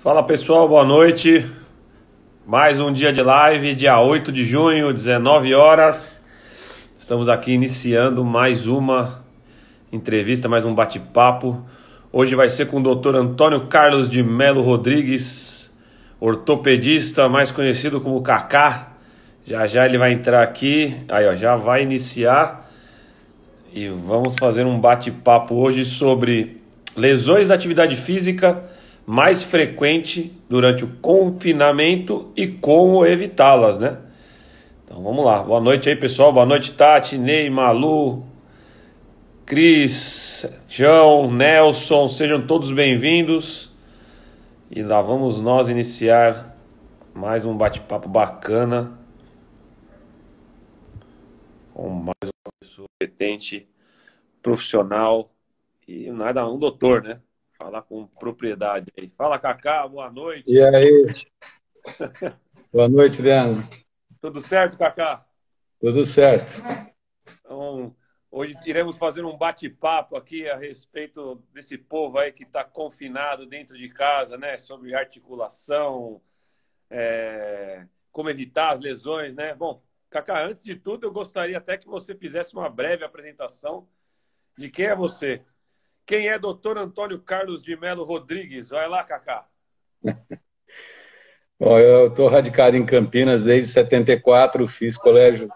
Fala pessoal, boa noite. Mais um dia de live, dia 8 de junho, 19 horas. Estamos aqui iniciando mais uma entrevista, mais um bate-papo. Hoje vai ser com o Dr. Antônio Carlos de Melo Rodrigues, ortopedista, mais conhecido como Kaká. Já já ele vai entrar aqui. Aí, ó, já vai iniciar. E vamos fazer um bate-papo hoje sobre lesões da atividade física mais frequente durante o confinamento e como evitá-las, né? Então vamos lá. Boa noite aí, pessoal. Boa noite, Tati, Ney, Malu, Cris, João, Nelson. Sejam todos bem-vindos. E lá vamos nós iniciar mais um bate-papo bacana com mais uma pessoa competente, profissional e nada, um doutor, né? Falar com propriedade aí. Fala, Kaká, boa E noite. aí, boa noite, Leandro. Tudo certo, Kaká? Tudo certo. Então, hoje iremos fazer um bate-papo aqui a respeito desse povo aí que está confinado dentro de casa, né? Sobre articulação, como evitar as lesões, né? Bom, Kaká, antes de tudo, eu gostaria até que você fizesse uma breve apresentação de quem é você. Quem é Dr. Antônio Carlos de Melo Rodrigues? Vai lá, Kaká. Bom, eu estou radicado em Campinas desde 74, fiz colégio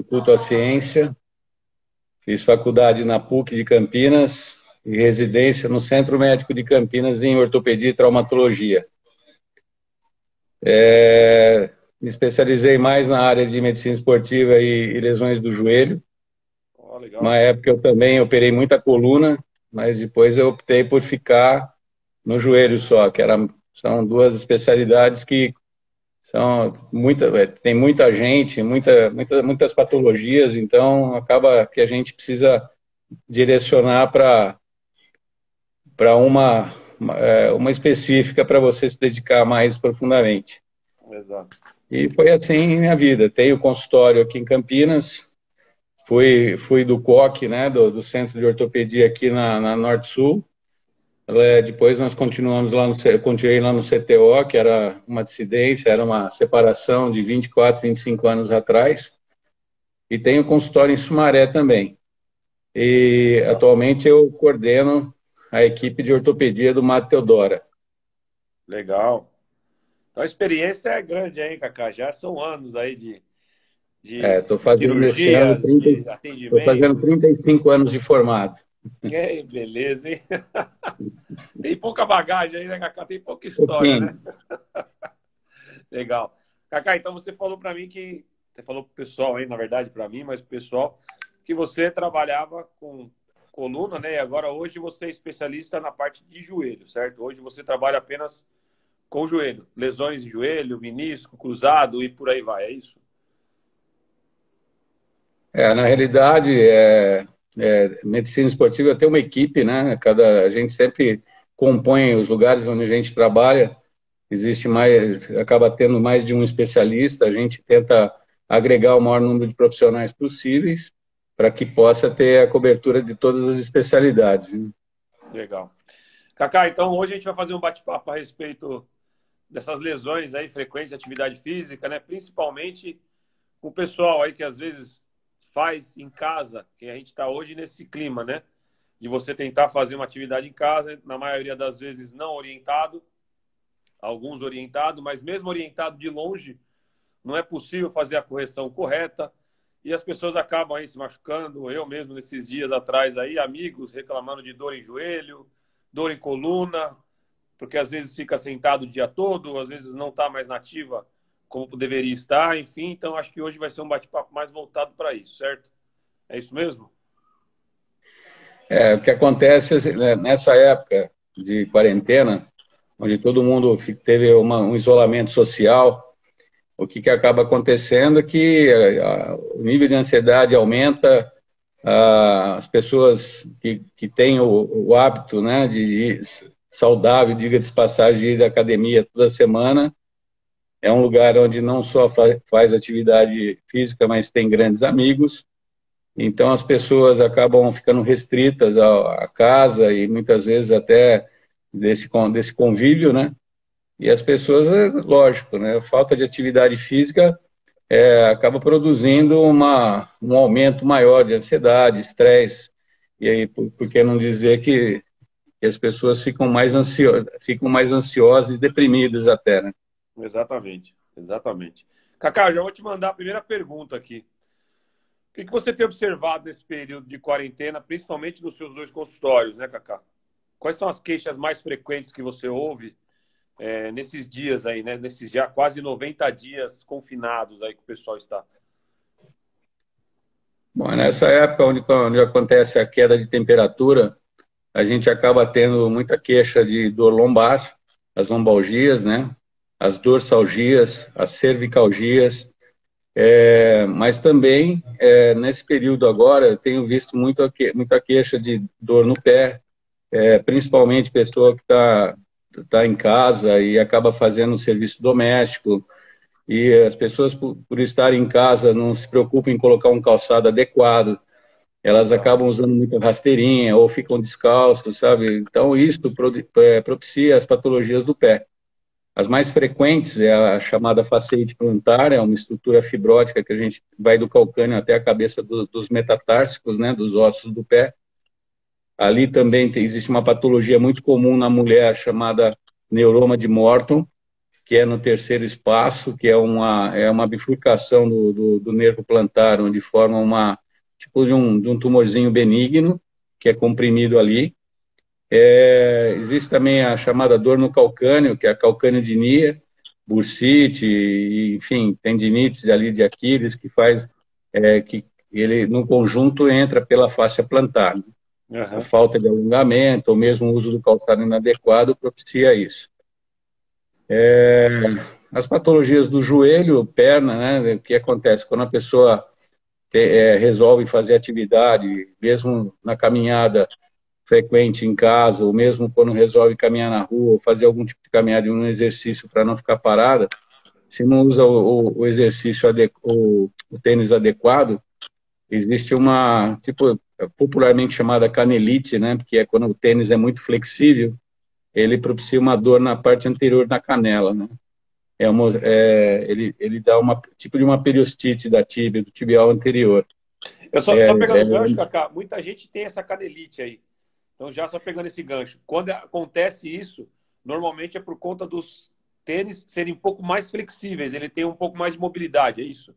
Culto à Ciência, fiz faculdade na PUC de Campinas e residência no Centro Médico de Campinas em Ortopedia e Traumatologia. Me especializei mais na área de medicina esportiva e lesões do joelho. Oh, legal. Uma época eu também operei muita coluna, mas depois eu optei por ficar no joelho só, são duas especialidades que tem muita gente, muitas patologias, então acaba que a gente precisa direcionar para uma específica para você se dedicar mais profundamente. Exato. E foi assim minha vida. Tenho consultório aqui em Campinas, fui do COC, né, do Centro de Ortopedia aqui na Norte Sul. Depois nós continuei lá no CTO, que era uma dissidência, era uma separação de 24, 25 anos atrás. E tenho consultório em Sumaré também. E atualmente eu coordeno a equipe de ortopedia do Mato Teodora. Legal. Então a experiência é grande aí, Kaká. Já são anos aí de Estou fazendo esse ano cirurgia, de estou fazendo atendimento. 35 anos de formado. Que beleza, hein? Tem pouca bagagem aí, né, Kaká? Tem pouca Um história, né? pouquinho. Legal. Kaká, então você falou para mim que... Você falou pro pessoal aí, na verdade, para mim, mas pro pessoal, que você trabalhava com coluna, né? E agora hoje você é especialista na parte de joelho, certo? Hoje você trabalha apenas com o joelho. Lesões de joelho, menisco, cruzado e por aí vai, é isso? Na realidade, medicina esportiva tem uma equipe, né? A gente sempre compõe os lugares onde a gente trabalha. Acaba tendo mais de um especialista. A gente tenta agregar o maior número de profissionais possíveis para que possa ter a cobertura de todas as especialidades, né? Legal. Kaká, então hoje a gente vai fazer um bate-papo a respeito dessas lesões aí frequentes de atividade física, né? Principalmente o pessoal aí que às vezes faz em casa, que a gente está hoje nesse clima, né? De você tentar fazer uma atividade em casa, na maioria das vezes não orientado, alguns orientados, mas mesmo orientado de longe, não é possível fazer a correção correta e as pessoas acabam aí se machucando. Eu mesmo, nesses dias atrás aí, amigos reclamando de dor em joelho, dor em coluna, porque às vezes fica sentado o dia todo, às vezes não está mais nativa como deveria estar, enfim. Então, acho que hoje vai ser um bate-papo mais voltado para isso, certo? É isso mesmo? O que acontece, né, nessa época de quarentena, onde todo mundo teve um isolamento social, o que acaba acontecendo é que o nível de ansiedade aumenta, as pessoas que têm o hábito, né, de ir saudável, diga-se de passagem, de ir à academia toda semana, é um lugar onde não só faz atividade física, mas tem grandes amigos. Então as pessoas acabam ficando restritas à casa e muitas vezes até desse convívio, né? E as pessoas, lógico, né? Falta de atividade física acaba produzindo um aumento maior de ansiedade, estresse, e aí, por que não dizer que as pessoas ficam mais ansiosas e deprimidas até, né? Exatamente, exatamente. Cacá, já vou te mandar a primeira pergunta aqui. O que você tem observado nesse período de quarentena, principalmente nos seus 2 consultórios, né, Cacá? Quais são as queixas mais frequentes que você ouve nesses dias aí, né? Nesses já quase 90 dias confinados aí que o pessoal está? Bom, nessa época onde acontece a queda de temperatura, a gente acaba tendo muita queixa de dor lombar, as lombalgias, né? As dorsalgias, as cervicalgias, mas também nesse período agora eu tenho visto muita queixa de dor no pé, principalmente pessoa que tá em casa e acaba fazendo um serviço doméstico, e as pessoas, por estarem em casa, não se preocupam em colocar um calçado adequado, elas acabam usando muita rasteirinha ou ficam descalços, sabe? Então, isso propicia as patologias do pé. As mais frequentes é a chamada fasciite plantar, é uma estrutura fibrótica que a gente vai do calcânio até a cabeça dos metatársicos, né, dos ossos do pé. Ali também existe uma patologia muito comum na mulher chamada neuroma de Morton, que é no terceiro espaço, que é uma bifurcação do nervo plantar, onde forma tipo de um tumorzinho benigno, que é comprimido ali. Existe também a chamada dor no calcânio, que é a calcâniodynia, bursite, e, enfim, tendinites ali de Aquiles, que faz que ele, no conjunto, entra pela fáscia plantar. Né? A Uhum. falta de alongamento, ou mesmo o uso do calçado inadequado, propicia isso. As patologias do joelho, perna, né? O que acontece? Quando a pessoa resolve fazer atividade, mesmo na caminhada frequente em casa, ou mesmo quando resolve caminhar na rua, ou fazer algum tipo de caminhada, um exercício para não ficar parada, se não usa o exercício, o tênis adequado, existe uma, tipo, popularmente chamada canelite, né? Porque é quando o tênis é muito flexível, ele propicia uma dor na parte anterior da canela, né? Ele dá uma tipo de uma periostite da tíbia, do tibial anterior. Eu só pegando o gancho, Cacá, muita gente tem essa canelite aí. Então, já só pegando esse gancho. Quando acontece isso, normalmente é por conta dos tênis serem um pouco mais flexíveis, ele tem um pouco mais de mobilidade, é isso?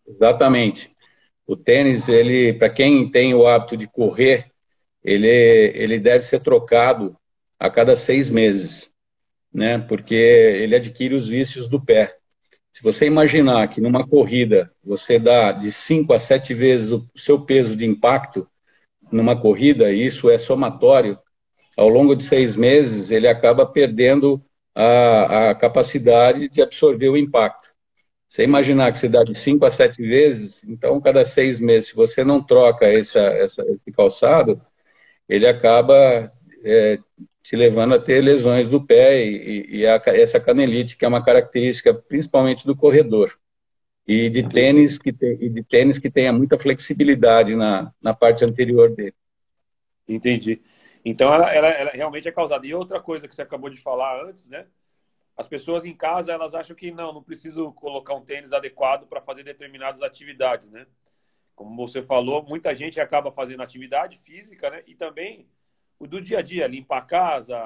Exatamente. O tênis, ele, para quem tem o hábito de correr, ele deve ser trocado a cada 6 meses, né? Porque ele adquire os vícios do pé. Se você imaginar que numa corrida você dá de 5 a 7 vezes o seu peso de impacto numa corrida, e isso é somatório, ao longo de 6 meses ele acaba perdendo a capacidade de absorver o impacto. Você imaginar que você dá de 5 a 7 vezes, então cada 6 meses, se você não troca esse calçado, ele acaba te levando a ter lesões do pé essa canelite, que é uma característica principalmente do corredor. Entendi. E de tênis que tenha muita flexibilidade na parte anterior dele. Entendi. Então, ela realmente é causada. E outra coisa que você acabou de falar antes, né? As pessoas em casa, elas acham que não preciso colocar um tênis adequado para fazer determinadas atividades, né? Como você falou, muita gente acaba fazendo atividade física, né? E também o do dia a dia, limpar a casa,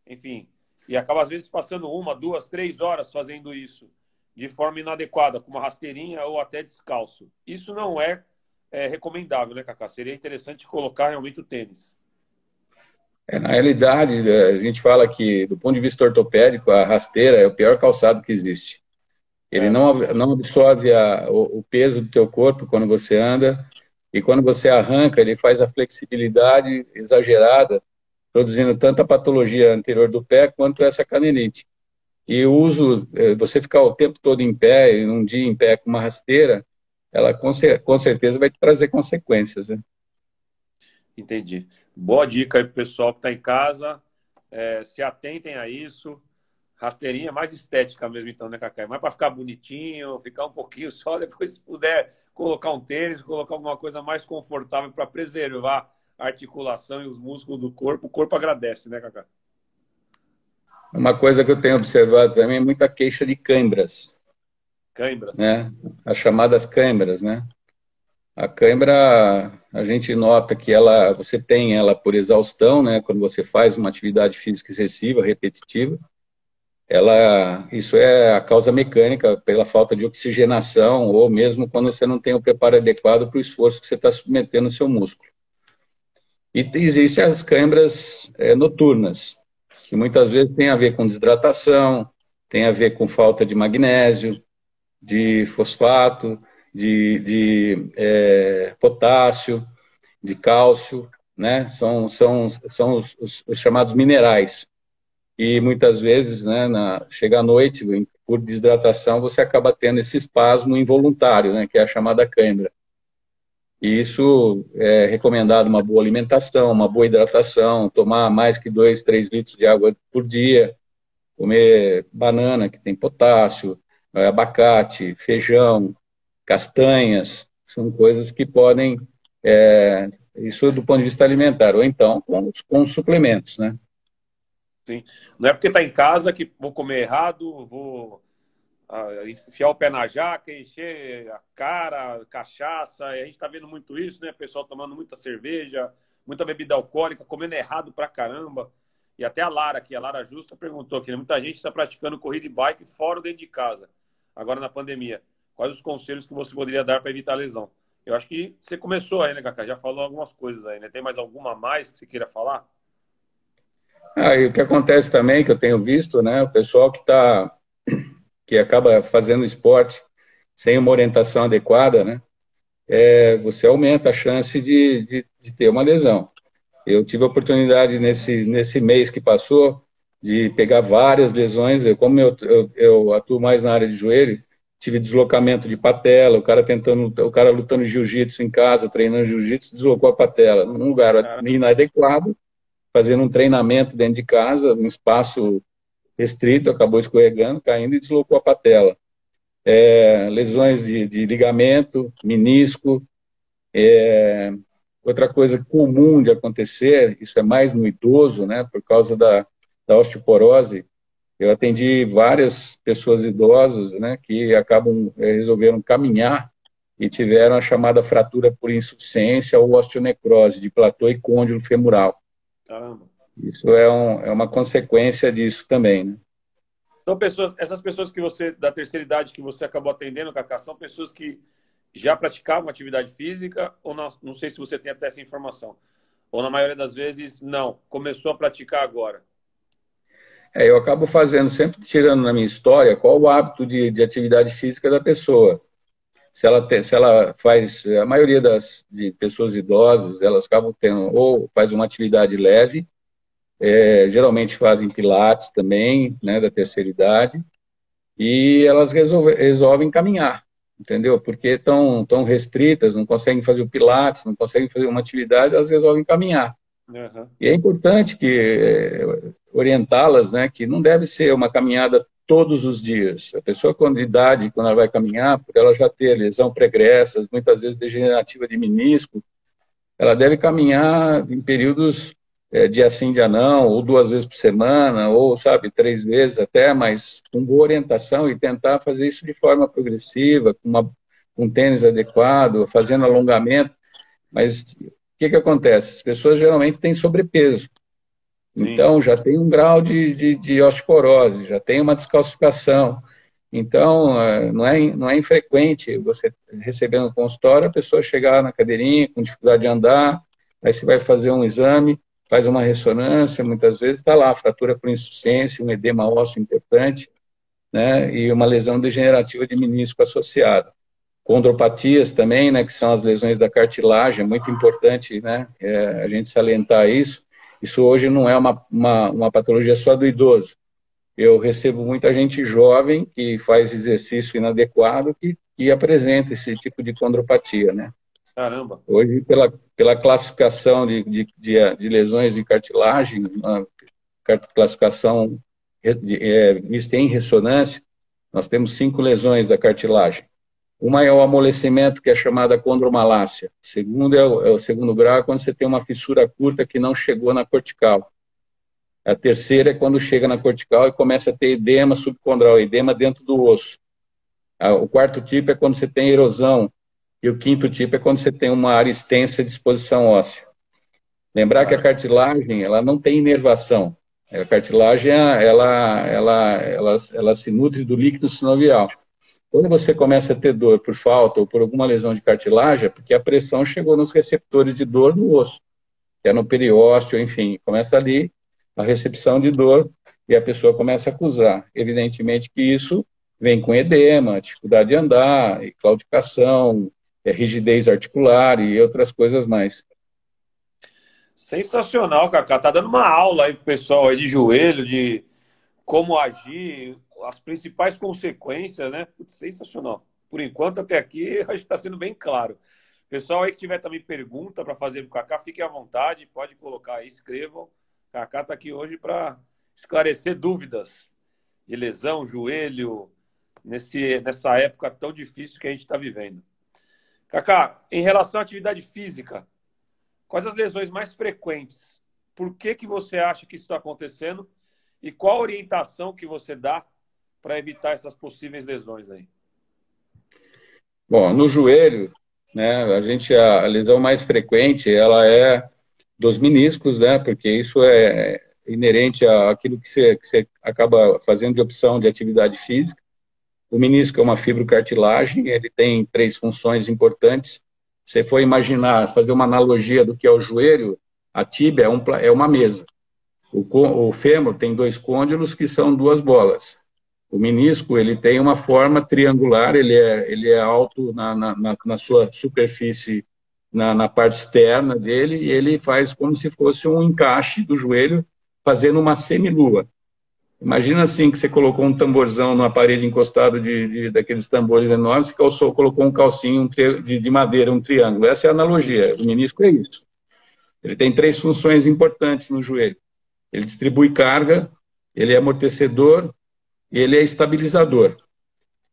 enfim. E acaba, às vezes, passando 1, 2, 3 horas fazendo isso de forma inadequada, com uma rasteirinha ou até descalço. Isso não é recomendável, né, Cacá? Seria interessante colocar realmente o tênis. Na realidade, a gente fala que, do ponto de vista ortopédico, a rasteira é o pior calçado que existe. Ele É, não absorve o peso do teu corpo quando você anda, e quando você arranca, ele faz a flexibilidade exagerada, produzindo tanta patologia anterior do pé quanto essa canelite. E o uso, você ficar o tempo todo em pé, e um dia em pé com uma rasteira, ela com certeza vai te trazer consequências, né? entendi. Boa dica aí pro pessoal que está em casa. Se atentem a isso. Rasteirinha é mais estética mesmo, então, né, Cacá? Mais para ficar bonitinho, ficar um pouquinho só. Depois, se puder, colocar um tênis, colocar alguma coisa mais confortável para preservar a articulação e os músculos do corpo, o corpo agradece, né, Cacá? Uma coisa que eu tenho observado também é muita queixa de cãibras, Cãibras. né? As chamadas cãibras, né? A cãibra, a gente nota que ela, você tem ela por exaustão, né? Quando você faz uma atividade física excessiva, repetitiva, isso é a causa mecânica pela falta de oxigenação ou mesmo quando você não tem o preparo adequado para o esforço que você está submetendo no seu músculo. E existem as cãibras noturnas, que muitas vezes tem a ver com desidratação, tem a ver com falta de magnésio, de fosfato, de potássio, de cálcio, né? São os chamados minerais. E muitas vezes, né, chega à noite, por desidratação, você acaba tendo esse espasmo involuntário, né, que é a chamada cãibra. E isso é recomendado uma boa alimentação, uma boa hidratação, tomar mais que 2, 3 litros de água por dia, comer banana, que tem potássio, abacate, feijão, castanhas, são coisas que podem, isso do ponto de vista alimentar, ou então com suplementos, né? Sim. Não é porque está em casa que vou comer errado, vou enfiar o pé na jaca, encher a cara, cachaça. E a gente está vendo muito isso, né? Pessoal tomando muita cerveja, muita bebida alcoólica, comendo errado pra caramba. E até a Lara aqui, a Lara Justa, perguntou que muita gente está praticando corrida e bike fora ou dentro de casa, agora na pandemia. Quais os conselhos que você poderia dar para evitar a lesão? Eu acho que você começou aí, né, Cacá? Já falou algumas coisas aí, né? Tem mais alguma a mais que você queira falar? E o que acontece também, que eu tenho visto, né, o pessoal que acaba fazendo esporte sem uma orientação adequada, né, você aumenta a chance de ter uma lesão. Eu tive a oportunidade nesse mês que passou de pegar várias lesões. Como eu atuo mais na área de joelho, tive deslocamento de patela, o cara lutando jiu-jitsu em casa, treinando jiu-jitsu, deslocou a patela num lugar inadequado, fazendo um treinamento dentro de casa, num espaço restrito, acabou escorregando, caindo e deslocou a patela. Lesões de ligamento, menisco. Outra coisa comum de acontecer, isso é mais no idoso, né, por causa da osteoporose. Eu atendi várias pessoas idosas, né, que resolveram caminhar e tiveram a chamada fratura por insuficiência ou osteonecrose de platô e côndilo femoral. Caramba. Isso é uma consequência disso também, né? São essas pessoas que você, da terceira idade que você acabou atendendo, Cacá, são pessoas que já praticavam atividade física ou não sei se você tem até essa informação. Ou na maioria das vezes, não, começou a praticar agora. Eu acabo sempre tirando na minha história qual o hábito de atividade física da pessoa. Se ela faz, a maioria de pessoas idosas, elas acabam tendo, ou faz uma atividade leve, geralmente fazem pilates também, né, da terceira idade, e elas resolvem caminhar, entendeu? Porque estão tão restritas, não conseguem fazer o pilates, não conseguem fazer uma atividade, elas resolvem caminhar. Uhum. E é importante orientá-las, né, que não deve ser uma caminhada todos os dias. A pessoa com idade, quando ela vai caminhar, por ela já ter lesão pregressa, muitas vezes degenerativa de menisco, ela deve caminhar em períodos dia sim, dia não, ou 2 vezes por semana, ou, 3 vezes até, mas com boa orientação e tentar fazer isso de forma progressiva, com um tênis adequado, fazendo alongamento. Mas o que acontece? As pessoas geralmente têm sobrepeso. Sim. Então, já tem um grau de osteoporose, já tem uma descalcificação. Então, não é infrequente você receber no consultório, a pessoa chegar na cadeirinha com dificuldade de andar, aí você vai fazer um exame, faz uma ressonância, muitas vezes está lá, fratura por insuficiência, um edema ósseo importante, né, e uma lesão degenerativa de menisco associada. Condropatias também, né, que são as lesões da cartilagem, é muito importante, né, a gente salientar isso. Isso hoje não é uma patologia só do idoso. Eu recebo muita gente jovem que faz exercício inadequado que apresenta esse tipo de condropatia, né? Caramba. Hoje, pela classificação de lesões de cartilagem, uma classificação vista em ressonância, nós temos 5 lesões da cartilagem. Uma é o amolecimento, que é chamada condromalácia. O segundo é o segundo grau, quando você tem uma fissura curta que não chegou na cortical. A terceira é quando chega na cortical e começa a ter edema subcondral, edema dentro do osso. O quarto tipo é quando você tem erosão. E o quinto tipo é quando você tem uma área extensa de exposição óssea. Lembrar que a cartilagem, ela não tem inervação. A cartilagem, ela se nutre do líquido sinovial. Quando você começa a ter dor por falta ou por alguma lesão de cartilagem, é porque a pressão chegou nos receptores de dor no osso, que é no periósteo, enfim, começa ali a recepção de dor e a pessoa começa a acusar. Evidentemente que isso vem com edema, dificuldade de andar, claudicação, rigidez articular e outras coisas mais. Sensacional, Cacá. Tá dando uma aula aí pro pessoal aí de joelho, de como agir, as principais consequências, né? Putz, sensacional. Por enquanto, até aqui, acho que está sendo bem claro. Pessoal aí que tiver também pergunta para fazer para o Cacá, fiquem à vontade, pode colocar aí, escrevam. O Cacá está aqui hoje para esclarecer dúvidas de lesão, joelho, nessa época tão difícil que a gente está vivendo. Cacá, em relação à atividade física, quais as lesões mais frequentes? Por que você acha que isso está acontecendo? E qual a orientação que você dá para evitar essas possíveis lesões aí? Bom, no joelho, né, a lesão mais frequente, ela é dos meniscos, né, porque isso é inerente àquilo que você acaba fazendo de opção de atividade física. O menisco é uma fibrocartilagem, ele tem 3 funções importantes. Se você for imaginar, fazer uma analogia do que é o joelho, a tíbia é uma mesa. O fêmur tem 2 côndilos que são 2 bolas. O menisco, ele tem uma forma triangular, ele é alto na sua superfície, na parte externa dele, e ele faz como se fosse um encaixe do joelho, fazendo uma semilua. Imagina assim que você colocou um tamborzão numa parede encostado daqueles tambores enormes, você colocou um calcinho de madeira, um triângulo. Essa é a analogia. O menisco é isso. Ele tem 3 funções importantes no joelho. Ele distribui carga, ele é amortecedor e ele é estabilizador.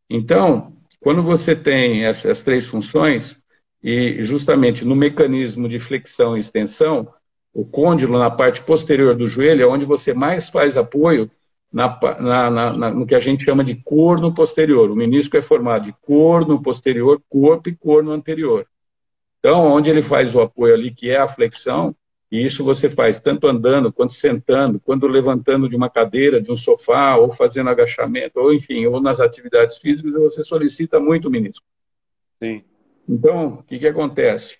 Então, quando você tem essas 3 funções, e justamente no mecanismo de flexão e extensão, o côndilo na parte posterior do joelho é onde você mais faz apoio no que a gente chama de corno posterior. O menisco é formado de corno posterior, corpo e corno anterior. Então, onde ele faz o apoio ali, que é a flexão, e isso você faz tanto andando, quanto sentando, quando levantando de uma cadeira, de um sofá, ou fazendo agachamento, ou enfim, ou nas atividades físicas, você solicita muito o menisco. Sim. Então, o que acontece?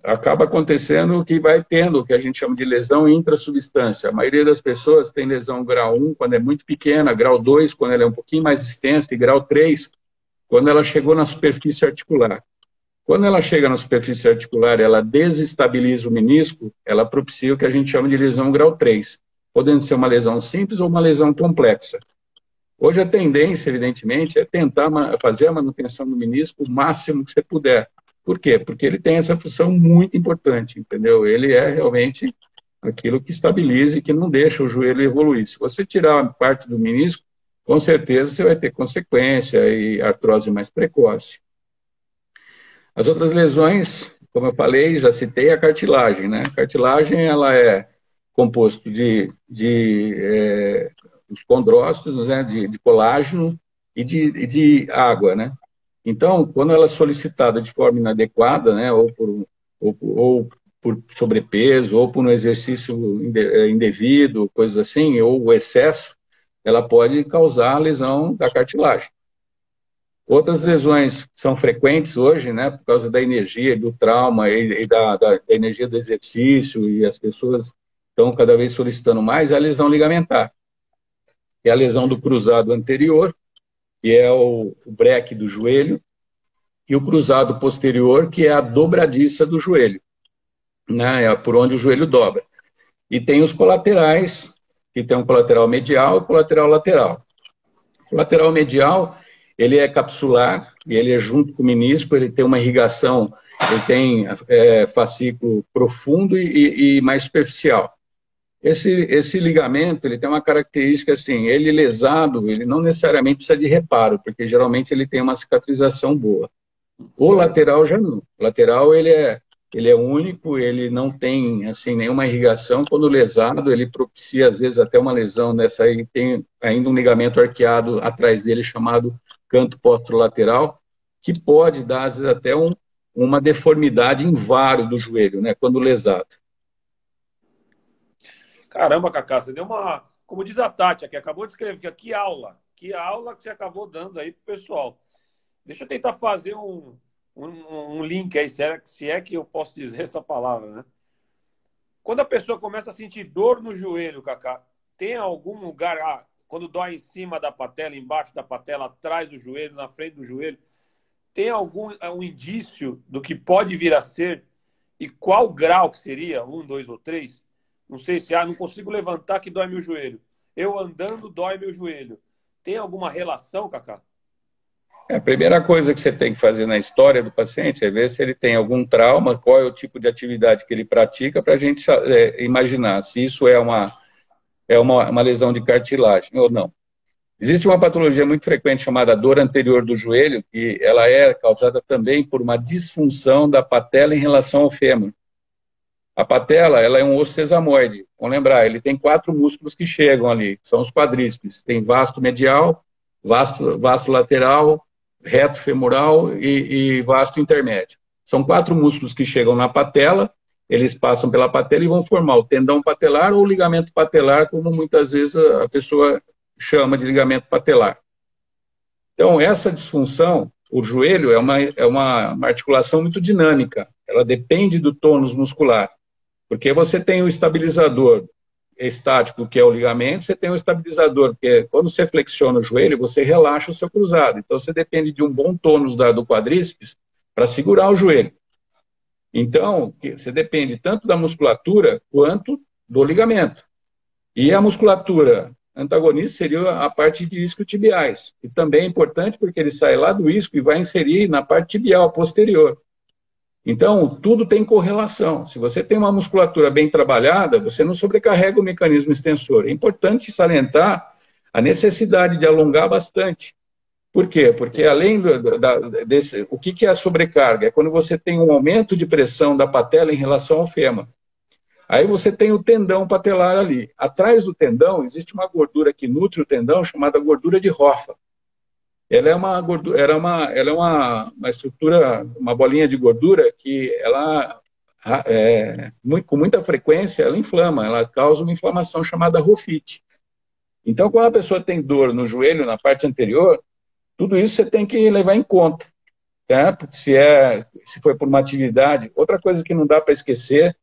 Acaba acontecendo o que vai tendo, o que a gente chama de lesão intrassubstância. A maioria das pessoas tem lesão grau 1 quando é muito pequena, grau 2 quando ela é um pouquinho mais extensa, e grau 3 quando ela chegou na superfície articular. Quando ela chega na superfície articular, ela desestabiliza o menisco, ela propicia o que a gente chama de lesão grau 3, podendo ser uma lesão simples ou uma lesão complexa. Hoje a tendência, evidentemente, é tentar fazer a manutenção do menisco o máximo que você puder. Por quê? Porque ele tem essa função muito importante, entendeu? Ele é realmente aquilo que estabiliza e que não deixa o joelho evoluir. Se você tirar parte do menisco, com certeza você vai ter consequência e artrose mais precoce. As outras lesões, como eu falei, já citei a cartilagem, né? A cartilagem, ela é composto os condrócitos, né? de colágeno e de água, né? Então, quando ela é solicitada de forma inadequada, né? ou por sobrepeso, ou por um exercício indevido, coisas assim, ou o excesso, ela pode causar lesão da cartilagem. Outras lesões que são frequentes hoje, né, por causa da energia, do trauma e da energia do exercício, e as pessoas estão cada vez solicitando mais, é a lesão ligamentar. É a lesão do cruzado anterior, que é o breque do joelho, e o cruzado posterior, que é a dobradiça do joelho, né, é por onde o joelho dobra. E tem os colaterais, que tem um colateral medial e colateral lateral. O lateral medial, ele é capsular, e ele é junto com o menisco, ele tem uma irrigação, ele tem fascículo profundo e mais superficial. Esse ligamento, ele tem uma característica assim, ele lesado, ele não necessariamente precisa de reparo, porque geralmente ele tem uma cicatrização boa. O lateral já não. O lateral, ele é ele é único, ele não tem assim nenhuma irrigação. Quando lesado, ele propicia às vezes até uma lesão nessa aí, tem ainda um ligamento arqueado atrás dele chamado canto posterolateral, que pode dar às vezes até uma deformidade em vário do joelho, né, quando lesado. Caramba, Cacá, você deu uma. Como diz a Tati, que acabou de escrever, que aula. Que aula que você acabou dando aí pro pessoal. Deixa eu tentar fazer um link aí, se é que eu posso dizer essa palavra, né? Quando a pessoa começa a sentir dor no joelho, Cacá, tem algum lugar, quando dói em cima da patela, embaixo da patela, atrás do joelho, na frente do joelho, tem algum um indício do que pode vir a ser e qual grau que seria? 1, 2 ou 3? Não sei se não consigo levantar que dói meu joelho. Eu andando dói meu joelho. Tem alguma relação, Cacá? A primeira coisa que você tem que fazer na história do paciente é ver se ele tem algum trauma, qual é o tipo de atividade que ele pratica, para a gente imaginar se isso é uma lesão de cartilagem ou não. Existe uma patologia muito frequente chamada dor anterior do joelho, que ela é causada também por uma disfunção da patela em relação ao fêmur. A patela, ela é um osso sesamoide. Vamos lembrar, ele tem 4 músculos que chegam ali, são os quadríceps. Tem vasto medial, vasto lateral, reto femoral e vasto intermédio. São 4 músculos que chegam na patela, eles passam pela patela e vão formar o tendão patelar ou o ligamento patelar, como muitas vezes a pessoa chama de ligamento patelar. Então, essa disfunção, o joelho é uma articulação muito dinâmica, ela depende do tônus muscular, porque você tem o estabilizador estático, que é o ligamento, você tem o estabilizador, que é quando você flexiona o joelho, você relaxa o seu cruzado. Então, você depende de um bom tônus do quadríceps para segurar o joelho. Então, você depende tanto da musculatura quanto do ligamento. E a musculatura antagonista seria a parte de isquiotibiais, que também é importante porque ele sai lá do isco e vai inserir na parte tibial posterior. Então, tudo tem correlação. Se você tem uma musculatura bem trabalhada, você não sobrecarrega o mecanismo extensor. É importante salientar a necessidade de alongar bastante. Por quê? Porque além desse... O que é a sobrecarga? É quando você tem um aumento de pressão da patela em relação ao fêmur. Aí você tem o tendão patelar ali. Atrás do tendão existe uma gordura que nutre o tendão chamada gordura de Hoffa. Ela é uma gordura, uma estrutura, uma bolinha de gordura que ela, com muita frequência, ela inflama, ela causa uma inflamação chamada rofite. Então, quando a pessoa tem dor no joelho, na parte anterior, tudo isso você tem que levar em conta, tá? Porque se foi por uma atividade. Outra coisa que não dá para esquecer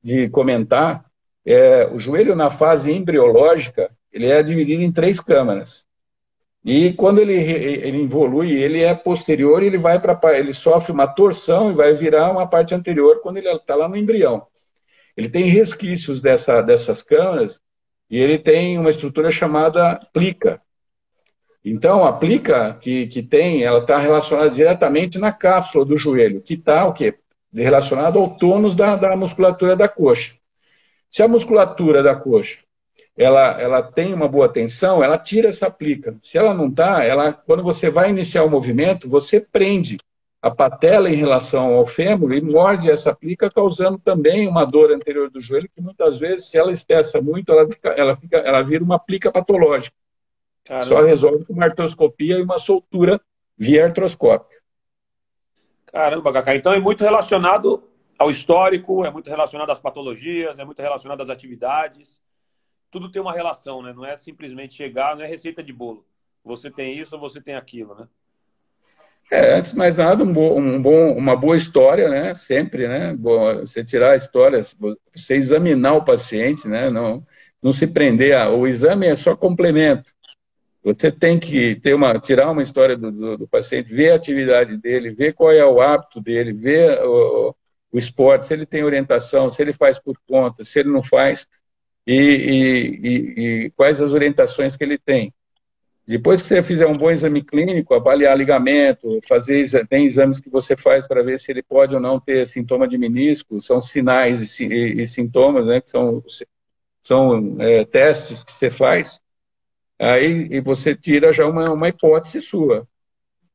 de comentar é o joelho na fase embriológica, ele é dividido em 3 câmaras. E quando ele evolui, ele é posterior, ele sofre uma torção e vai virar uma parte anterior quando ele está lá no embrião. Ele tem resquícios dessas câmaras e ele tem uma estrutura chamada plica. Então, a plica ela está relacionada diretamente na cápsula do joelho, que está o quê? Relacionado ao tônus da musculatura da coxa. Se a musculatura da coxa ela tem uma boa tensão, ela tira essa plica. Se ela não está, quando você vai iniciar o movimento, você prende a patela em relação ao fêmur e morde essa plica, causando também uma dor anterior do joelho, que muitas vezes, se ela espessa muito, ela vira uma plica patológica. Caramba. Só resolve com uma artroscopia e uma soltura via artroscópica. Caramba, Cacá. Então é muito relacionado ao histórico, é muito relacionado às patologias, é muito relacionado às atividades. Tudo tem uma relação, né? Não é simplesmente chegar, não é receita de bolo. Você tem isso ou você tem aquilo, né? Antes de mais nada, uma boa história, né? Sempre, né? Você tirar a história, você examinar o paciente, né? Não se prender o exame é só complemento. Você tem que tirar uma história do paciente, ver a atividade dele, ver qual é o hábito dele, ver o esporte, se ele tem orientação, se ele faz por conta, se ele não faz, e quais as orientações que ele tem. Depois que você fizer um bom exame clínico, avaliar ligamento, tem exames que você faz para ver se ele pode ou não ter sintoma de menisco, são sinais e sintomas, né, que são testes que você faz. Aí você tira já uma hipótese sua.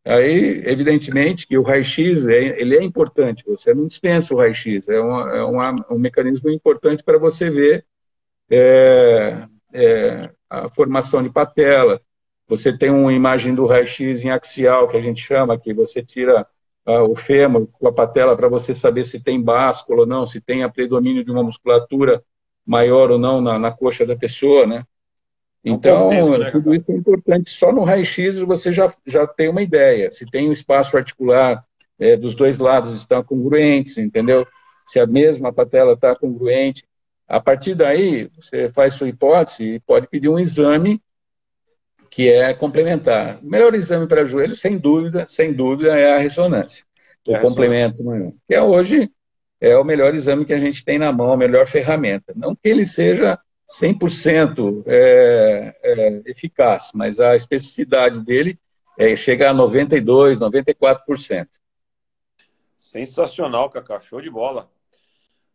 Aí, evidentemente, que o raio-x ele é importante, você não dispensa o raio-x, um mecanismo importante para você ver a formação de patela. Você tem uma imagem do raio-x em axial, que a gente chama, que você tira o fêmur com a patela para você saber se tem báscula ou não, se tem a predomínio de uma musculatura maior ou não na coxa da pessoa, né? É um Então, contexto, né, tudo Cacá? isso é importante. Só no raio-x você já tem uma ideia. Se tem um espaço articular dos dois lados estão congruentes, entendeu? Se a mesma patela está congruente. A partir daí, você faz sua hipótese e pode pedir um exame que é complementar. O melhor exame para joelho, sem dúvida, é a ressonância. É O a ressonância. complemento maior. Que é hoje o melhor exame que a gente tem na mão, a melhor ferramenta. Não que ele seja 100% eficaz, mas a especificidade dele chega a 92%, 94%. Sensacional, Cacá. Show de bola.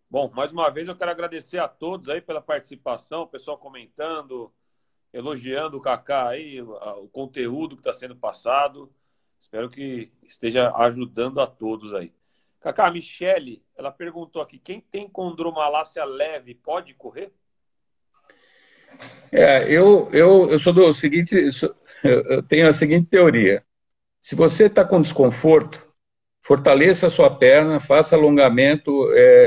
Bom, mais uma vez eu quero agradecer a todos aí pela participação, o pessoal comentando, elogiando o Kaká aí, o conteúdo que está sendo passado. Espero que esteja ajudando a todos aí. Kaká, a Michele, ela perguntou aqui, quem tem condromalácia leve pode correr? Eu sou do seguinte, eu tenho a seguinte teoria. Se você está com desconforto, fortaleça a sua perna, faça alongamento,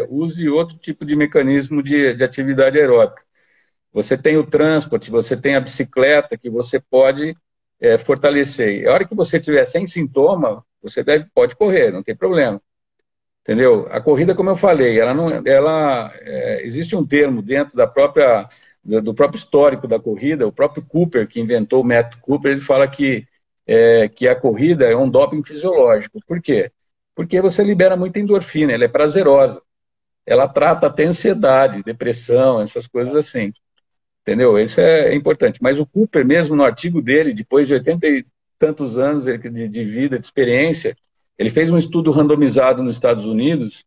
use outro tipo de mecanismo de atividade aeróbica. Você tem o transporte, você tem a bicicleta que você pode fortalecer. E a hora que você estiver sem sintoma, você pode correr, não tem problema. Entendeu? A corrida, como eu falei, existe um termo dentro do próprio histórico da corrida, o próprio Cooper, que inventou o método Cooper, ele fala que a corrida é um doping fisiológico. Por quê? Porque você libera muita endorfina, ela é prazerosa. Ela trata até ansiedade, depressão, essas coisas assim. Entendeu? Isso é importante. Mas o Cooper, mesmo no artigo dele, depois de 80 e tantos anos de vida, de experiência, ele fez um estudo randomizado nos Estados Unidos,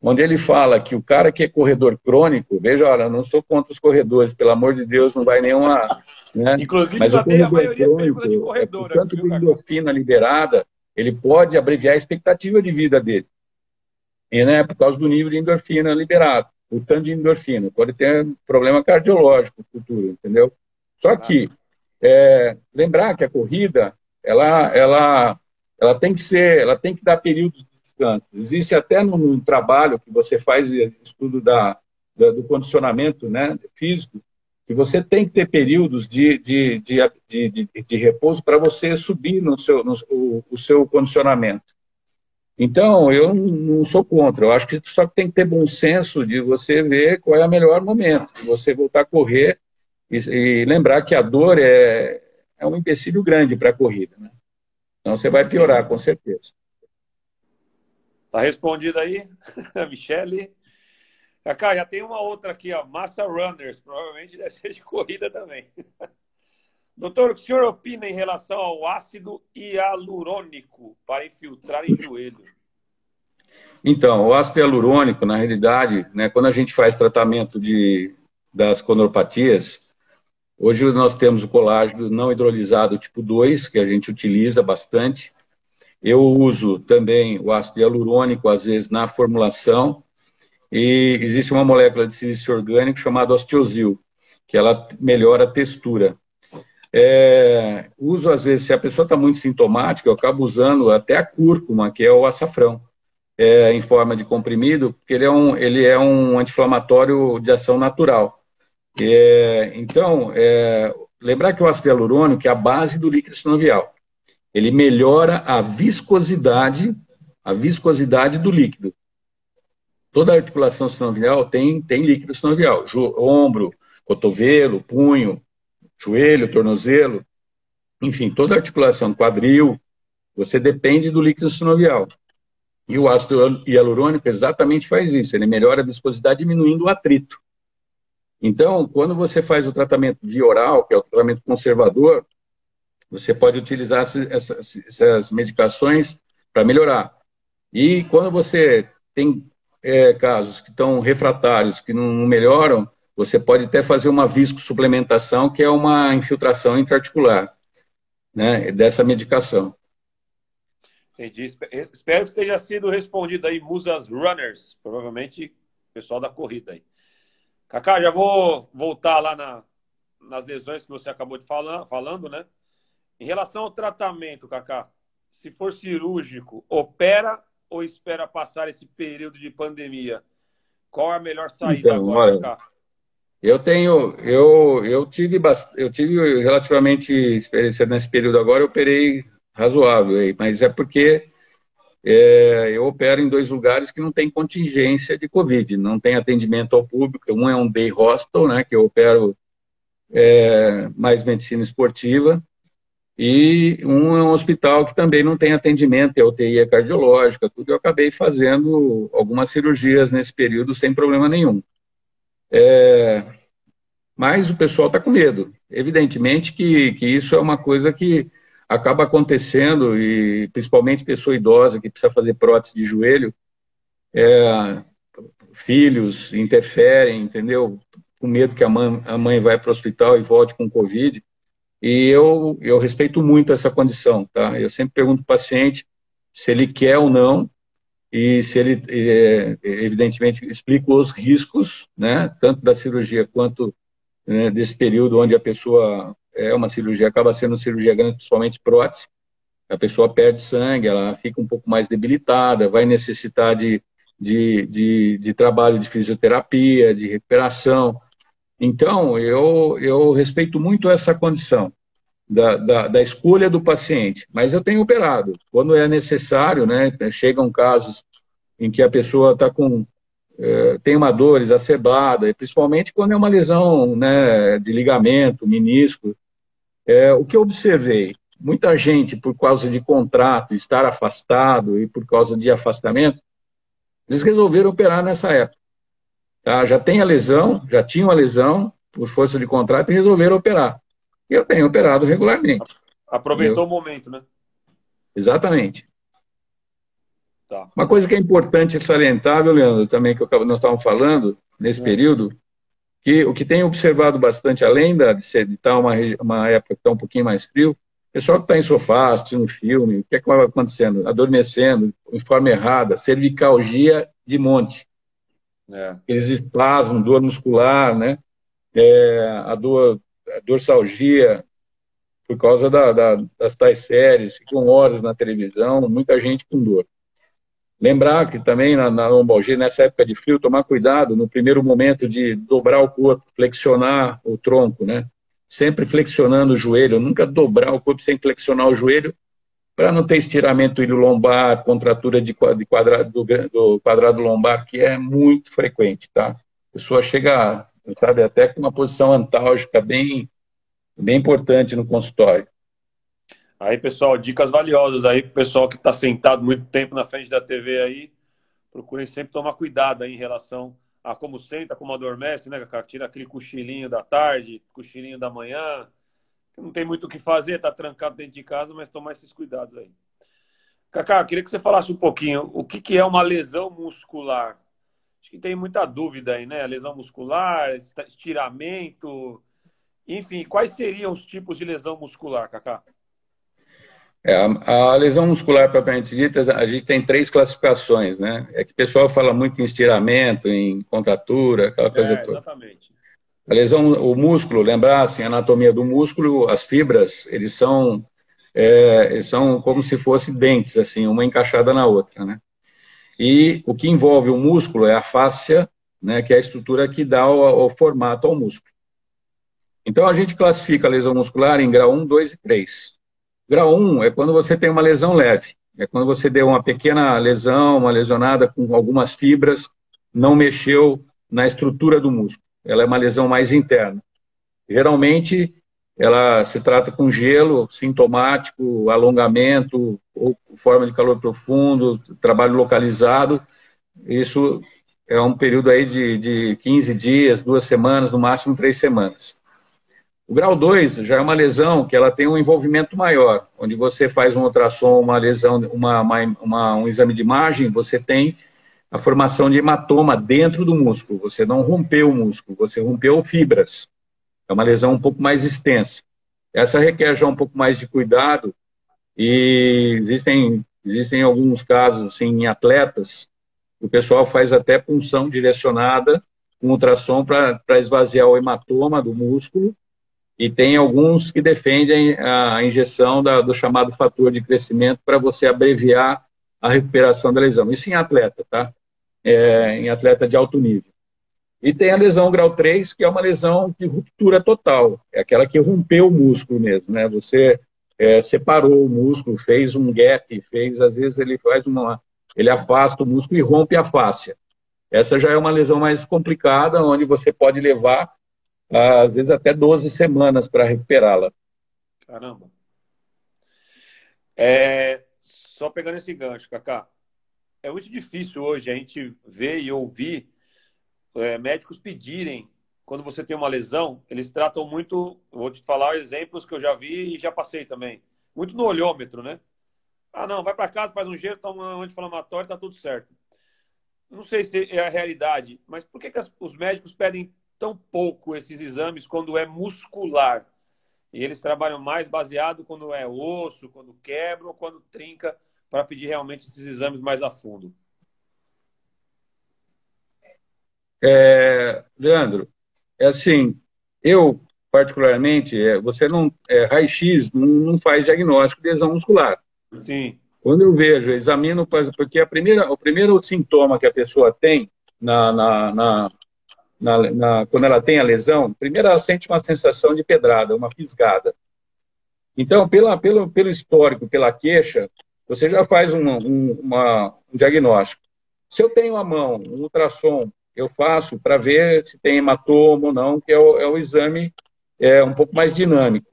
onde ele fala que o cara que é corredor crônico, veja, olha, eu não sou contra os corredores, pelo amor de Deus, não vai nenhuma... Né? Inclusive, Mas o só tem a corredor maioria pergunta de crônico, corredor por aqui, tanto viu, de Kaká? endorfina liberada, ele pode abreviar a expectativa de vida dele. E, né, por causa do nível de endorfina liberado, o tanto de endorfina. Pode ter problema cardiológico no futuro, entendeu? Só que, lembrar que a corrida, ela ela tem que dar períodos de descanso. Existe até no trabalho que você faz estudo do condicionamento, né, físico, que você tem que ter períodos de repouso para você subir o seu condicionamento. Então, eu não sou contra. Eu acho que só tem que ter bom senso de você ver qual é o melhor momento, de você voltar a correr e lembrar que a dor é um empecilho grande para a corrida, né? Então, você vai piorar, com certeza. Tá respondido aí, a Michele. Kaká, já tem uma outra aqui, ó, Massa Runners, provavelmente deve ser de corrida também. Doutor, o que o senhor opina em relação ao ácido hialurônico para infiltrar em joelho? Então, o ácido hialurônico, na realidade, né, quando a gente faz tratamento das condropatias, hoje nós temos o colágeno não hidrolisado tipo 2, que a gente utiliza bastante. Eu uso também o ácido hialurônico, às vezes, na formulação. E existe uma molécula de silício orgânico chamada osteosil, que ela melhora a textura. Uso, às vezes, se a pessoa está muito sintomática, eu acabo usando até a cúrcuma, que é o açafrão, em forma de comprimido, porque ele é um anti-inflamatório de ação natural. Então, lembrar que o ácido hialurônico é a base do líquido sinovial. Ele melhora a viscosidade do líquido. Toda articulação sinovial tem líquido sinovial. Ombro, cotovelo, punho, joelho, tornozelo, enfim, toda articulação, quadril, você depende do líquido sinovial. E o ácido hialurônico exatamente faz isso, ele melhora a viscosidade diminuindo o atrito. Então, quando você faz o tratamento via oral, que é o tratamento conservador, você pode utilizar essas medicações para melhorar. E quando você tem casos que estão refratários, que não melhoram, você pode até fazer uma viscosuplementação, que é uma infiltração intraarticular, né, dessa medicação. Entendi. Espero que esteja sido respondido aí, Musas Runners. Provavelmente o pessoal da corrida aí. Kaká, já vou voltar lá nas lesões que você acabou de falando, né? Em relação ao tratamento, Kaká, se for cirúrgico, opera ou espera passar esse período de pandemia? Qual é a melhor saída Então, agora, olha, Kaká? eu tive relativamente experiência nesse período agora, eu operei razoável aí, mas é porque eu opero em dois lugares que não tem contingência de Covid, não tem atendimento ao público. Um é um day hospital, né, que eu opero mais medicina esportiva, e um é um hospital que também não tem atendimento, é UTI cardiológica, tudo. Eu acabei fazendo algumas cirurgias nesse período sem problema nenhum. Mas o pessoal está com medo. Evidentemente que isso é uma coisa que acaba acontecendo, e principalmente pessoa idosa que precisa fazer prótese de joelho, filhos interferem, entendeu? Com medo que a mãe vai para o hospital e volte com Covid. E eu respeito muito essa condição, tá? Eu sempre pergunto para o paciente se ele quer ou não, e se ele, evidentemente, explico os riscos, né? Tanto da cirurgia quanto, né, desse período onde a pessoa uma cirurgia, acaba sendo cirurgia grande, principalmente prótese. A pessoa perde sangue, ela fica um pouco mais debilitada, vai necessitar de trabalho de fisioterapia, de recuperação. Então, eu respeito muito essa condição da escolha do paciente, mas eu tenho operado. Quando é necessário, né, chegam casos em que a pessoa está tem uma dor exacerbada, principalmente quando é uma lesão, né, de ligamento, menisco. O que eu observei, muita gente, por causa de contrato, estar afastado e por causa de afastamento, eles resolveram operar nessa época. Tá? Já tem a lesão, já tinham a lesão, por força de contrato, e resolveram operar. E eu tenho operado regularmente. Aproveitou Entendeu? o momento, né? Exatamente. Tá. Uma coisa que é importante salientar, viu, Leandro, também que nós estávamos falando nesse período, que o que tem observado bastante, além de estar uma época que está um pouquinho mais frio, o pessoal que está em sofá, assistindo filme, o que é que vai acontecendo? Adormecendo, de forma errada, cervicalgia de monte. Eles espasmam, dor muscular, né? A dorsalgia, por causa das tais séries, ficam horas na televisão, muita gente com dor. Lembrar que também na lombalgia, nessa época de frio, tomar cuidado no primeiro momento de dobrar o corpo, flexionar o tronco, né? Sempre flexionando o joelho, nunca dobrar o corpo sem flexionar o joelho, para não ter estiramento ilho-lombar, contratura do quadrado lombar, que é muito frequente, tá? A pessoa chega, sabe, até com uma posição antálgica bem importante no consultório. Aí, pessoal, dicas valiosas aí pro pessoal que está sentado muito tempo na frente da TV aí. Procurem sempre tomar cuidado aí em relação a como senta, como adormece, né, Cacá? Tira aquele cochilinho da tarde, cochilinho da manhã. Não tem muito o que fazer, tá trancado dentro de casa, mas tomar esses cuidados aí. Cacá, queria que você falasse um pouquinho o que é uma lesão muscular. Acho que tem muita dúvida aí, né? Lesão muscular, estiramento, enfim, quais seriam os tipos de lesão muscular, Cacá? A lesão muscular propriamente dita, a gente tem 3 classificações, né? É que o pessoal fala muito em estiramento, em contratura, aquela coisa toda. Exatamente. A lesão, o músculo, lembrar assim, a anatomia do músculo, as fibras, eles são como se fossem dentes, assim, uma encaixada na outra, né? E o que envolve o músculo é a fáscia, né, que é a estrutura que dá o formato ao músculo. Então a gente classifica a lesão muscular em grau 1, 2 e 3. Grau 1 é quando você tem uma lesão leve. É quando você deu uma pequena lesão, uma lesionada com algumas fibras, não mexeu na estrutura do músculo. Ela é uma lesão mais interna. Geralmente, ela se trata com gelo, sintomático, alongamento, ou forma de calor profundo, trabalho localizado. Isso é um período aí de 15 dias, 2 semanas, no máximo 3 semanas. O grau 2 já é uma lesão que ela tem um envolvimento maior, onde você faz um ultrassom, uma lesão, um exame de imagem, você tem a formação de hematoma dentro do músculo. Você não rompeu o músculo, você rompeu fibras. É uma lesão um pouco mais extensa. Essa requer já um pouco mais de cuidado e existem Existem alguns casos, assim, em atletas, o pessoal faz até punção direcionada com ultrassom para esvaziar o hematoma do músculo, e tem alguns que defendem a injeção do chamado fator de crescimento para você abreviar a recuperação da lesão. Isso em atleta, tá? Em atleta de alto nível. E tem a lesão grau 3, que é uma lesão de ruptura total, é aquela que rompeu o músculo mesmo, né? Você separou o músculo, fez um gap, às vezes ele afasta o músculo e rompe a fáscia. Essa já é uma lesão mais complicada, onde você pode levar, às vezes, até 12 semanas para recuperá-la. Caramba. Só pegando esse gancho, Kaká, é muito difícil hoje a gente ver e ouvir médicos pedirem, quando você tem uma lesão, eles tratam muito, vou te falar exemplos que eu já vi e já passei também, muito no olhômetro, né? Ah, não, vai para casa, faz um gelo, toma um anti-inflamatório, tá tudo certo. Não sei se é a realidade, mas por que os médicos pedem tão pouco esses exames quando é muscular? E eles trabalham mais baseado quando é osso, quando quebra ou quando trinca, para pedir realmente esses exames mais a fundo. Leandro, é assim, eu, particularmente, você não, raio-x não faz diagnóstico de lesão muscular. Sim. Quando eu vejo, eu examino, porque o primeiro sintoma que a pessoa tem quando ela tem a lesão, primeiro ela sente uma sensação de pedrada, uma fisgada. Então, pelo histórico, pela queixa, você já faz um diagnóstico. Se eu tenho à mão um ultrassom, eu faço para ver se tem hematoma ou não, que é o exame um pouco mais dinâmico.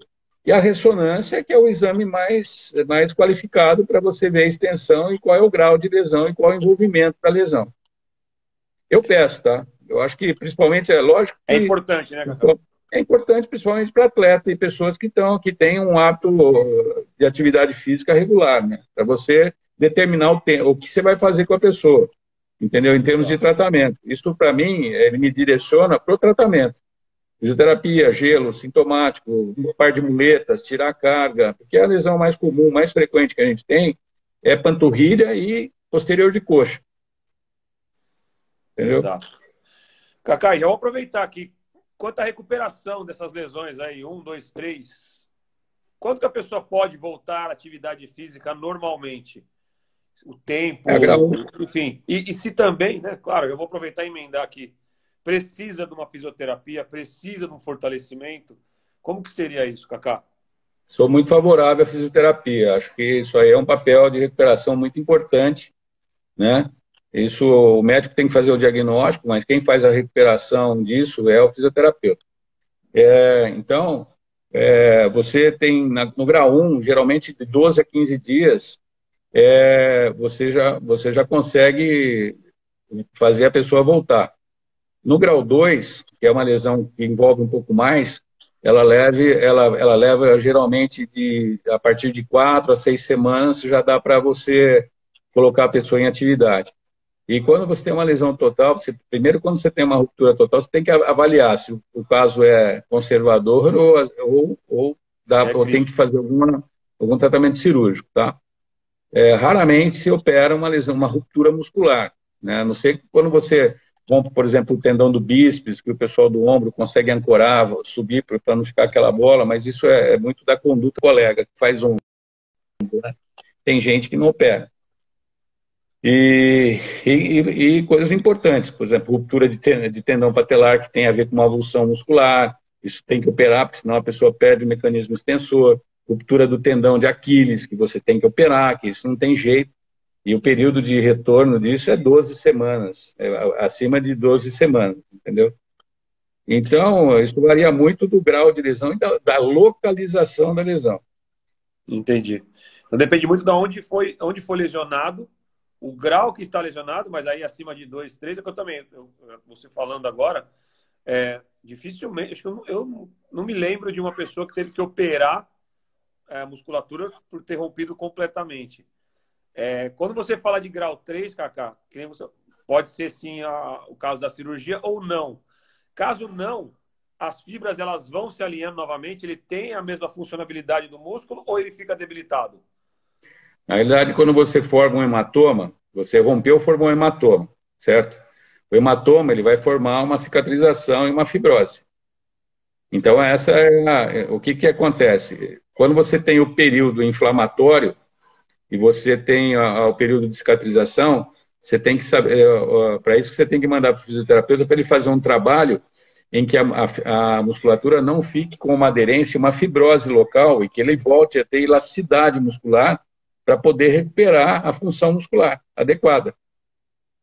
E a ressonância, que é o exame mais qualificado para você ver a extensão e qual é o grau de lesão e qual é o envolvimento da lesão. Eu peço, tá? Eu acho que, principalmente, é lógico que... É importante, né, Cacau? É importante, principalmente para atleta e pessoas que têm um hábito de atividade física regular, né? Para você determinar o que você vai fazer com a pessoa, entendeu? Em termos de tratamento. Isso, para mim, ele me direciona para o tratamento. Fisioterapia, gelo, sintomático, um par de muletas, tirar a carga, porque a lesão mais comum, mais frequente que a gente tem é panturrilha e posterior de coxa. Entendeu? Exato. Cacá, já vou aproveitar aqui. Quanto à recuperação dessas lesões aí, 1, 2, 3, quanto que a pessoa pode voltar à atividade física normalmente? O tempo, enfim. E se também, né? Claro, eu vou aproveitar e emendar aqui. Precisa de uma fisioterapia, precisa de um fortalecimento. Como que seria isso, Cacá? Sou muito favorável à fisioterapia. Acho que isso aí é um papel de recuperação muito importante, né? Isso, o médico tem que fazer o diagnóstico, mas quem faz a recuperação disso é o fisioterapeuta. Então, você tem, no grau 1, geralmente de 12 a 15 dias, você já consegue fazer a pessoa voltar. No grau 2, que é uma lesão que envolve um pouco mais, ela leva geralmente a partir de 4 a 6 semanas, já dá para você colocar a pessoa em atividade. E quando você tem uma lesão total, primeiro, quando você tem uma ruptura total, você tem que avaliar se o caso é conservador ou tem que fazer algum tratamento cirúrgico, tá? Raramente se opera uma lesão, uma ruptura muscular, né? A não ser que quando você rompe, por exemplo, o tendão do bíceps, que o pessoal do ombro consegue ancorar, subir para não ficar aquela bola, mas isso é muito da conduta do colega, que faz né? Tem gente que não opera. E coisas importantes, por exemplo, ruptura de tendão patelar, que tem a ver com uma avulsão muscular, isso tem que operar, porque senão a pessoa perde o mecanismo extensor. Ruptura do tendão de Aquiles, que você tem que operar, que isso não tem jeito. E o período de retorno disso é 12 semanas, acima de 12 semanas, entendeu? Então, isso varia muito do grau de lesão e da localização da lesão. Entendi. Então, depende muito de onde foi lesionado, o grau que está lesionado, mas aí acima de 2, 3, é que eu também, você falando agora, dificilmente, acho que eu não me lembro de uma pessoa que teve que operar a musculatura por ter rompido completamente. Quando você fala de grau 3, Kaká, pode ser sim o caso da cirurgia ou não. Caso não, as fibras elas vão se alinhando novamente, ele tem a mesma funcionalidade do músculo ou ele fica debilitado? Na realidade, quando você forma um hematoma, você rompeu, formou um hematoma, certo? O hematoma ele vai formar uma cicatrização e uma fibrose. Então, essa o que, que acontece? Quando você tem o período inflamatório e você tem o período de cicatrização, você tem que saber, para isso que você tem que mandar para o fisioterapeuta para ele fazer um trabalho em que a musculatura não fique com uma aderência, uma fibrose local e que ele volte a ter elasticidade muscular para poder recuperar a função muscular adequada.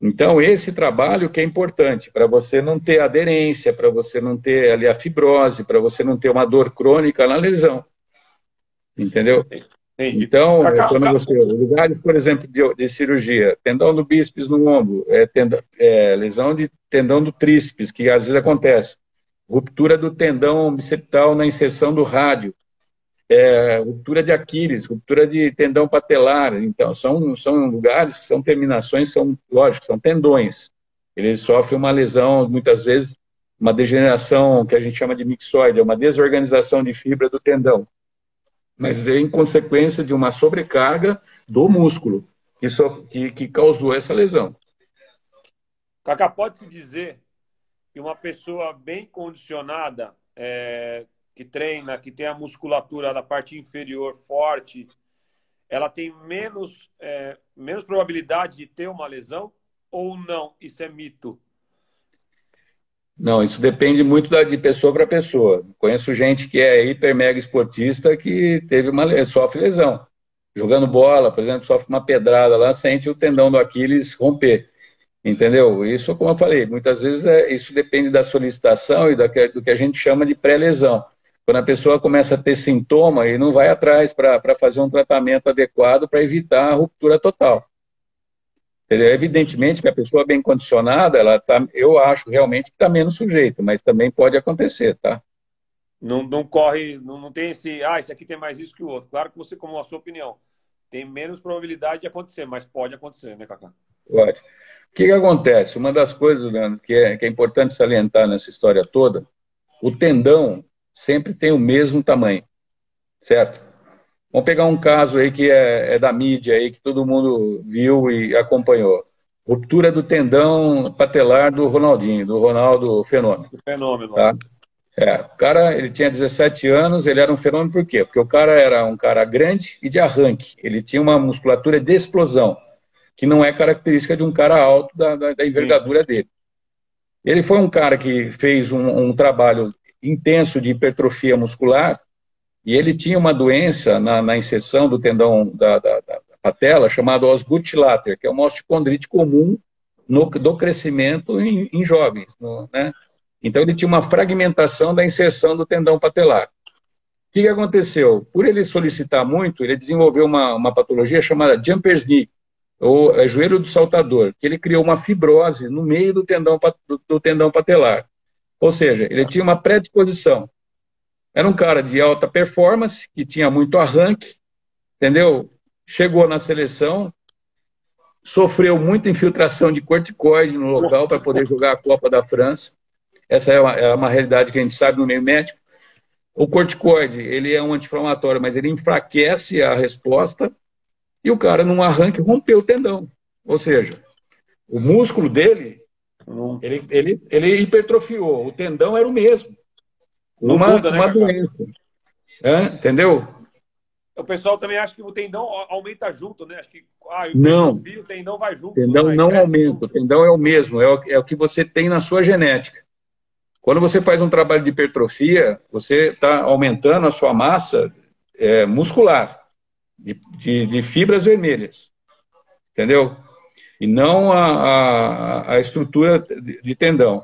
Então, esse trabalho que é importante para você não ter aderência, para você não ter ali a fibrose, para você não ter uma dor crônica na lesão. Entendeu? Entendi. Então, quando você... Lugares, por exemplo, de cirurgia, tendão do bíceps no ombro, lesão de tendão do tríceps, que às vezes acontece, ruptura do tendão biceptal na inserção do rádio, ruptura de Aquiles, ruptura de tendão patelar. Então, são lugares que são terminações, lógico, são tendões. Eles sofrem uma lesão, muitas vezes, uma degeneração que a gente chama de mixoide, uma desorganização de fibra do tendão. Mas vem em consequência de uma sobrecarga do músculo que causou essa lesão. Cacá, pode-se dizer que uma pessoa bem condicionada, que treina, que tem a musculatura da parte inferior forte, ela tem menos probabilidade de ter uma lesão ou não? Isso é mito? Não, isso depende muito de pessoa para pessoa. Conheço gente que é hiper mega esportista que sofre lesão. Jogando bola, por exemplo, sofre uma pedrada lá, sente o tendão do Aquiles romper. Entendeu? Isso, como eu falei, muitas vezes isso depende da solicitação e do que a gente chama de pré-lesão. Quando a pessoa começa a ter sintoma e não vai atrás para fazer um tratamento adequado para evitar a ruptura total. Evidentemente que a pessoa bem condicionada, eu acho realmente que está menos sujeita, mas também pode acontecer, tá? Não corre, não tem esse aqui tem mais isso que o outro. Claro que você, como a sua opinião, tem menos probabilidade de acontecer, mas pode acontecer, né, Cacá? Pode. O que acontece? Uma das coisas, Leandro, que é importante salientar nessa história toda, o tendão sempre tem o mesmo tamanho, certo? Vamos pegar um caso aí que é da mídia aí, que todo mundo viu e acompanhou. Ruptura do tendão patelar do Ronaldinho, do Ronaldo Fenômeno. Fenômeno. Tá? O cara, ele tinha 17 anos, ele era um fenômeno por quê? Porque o cara era um cara grande e de arranque. Ele tinha uma musculatura de explosão, que não é característica de um cara alto da envergadura dele. Ele foi um cara que fez um trabalho intenso de hipertrofia muscular, e ele tinha uma doença na inserção do tendão da patela, chamada osgutilater, que é uma osteocondrite comum do crescimento em jovens. Né? Então, ele tinha uma fragmentação da inserção do tendão patelar. O que aconteceu? Por ele solicitar muito, ele desenvolveu uma patologia chamada jumper's knee, ou joelho do saltador, que ele criou uma fibrose no meio do tendão patelar. Ou seja, ele tinha uma predisposição. Era um cara de alta performance, que tinha muito arranque, entendeu? Chegou na seleção, sofreu muita infiltração de corticoide no local para poder jogar a Copa da França. Essa é uma realidade que a gente sabe no meio médico. O corticoide, ele é um anti-inflamatório, mas ele enfraquece a resposta e o cara, num arranque, rompeu o tendão. Ou seja, o músculo dele, ele hipertrofiou. O tendão era o mesmo. Uma doença. Entendeu? O pessoal também acha que o tendão aumenta junto, né? Acho que não. O tendão vai junto. O tendão não aumenta, junto. O tendão é o mesmo, é o que você tem na sua genética. Quando você faz um trabalho de hipertrofia, você está aumentando a sua massa muscular, de fibras vermelhas. Entendeu? E não a estrutura de tendão.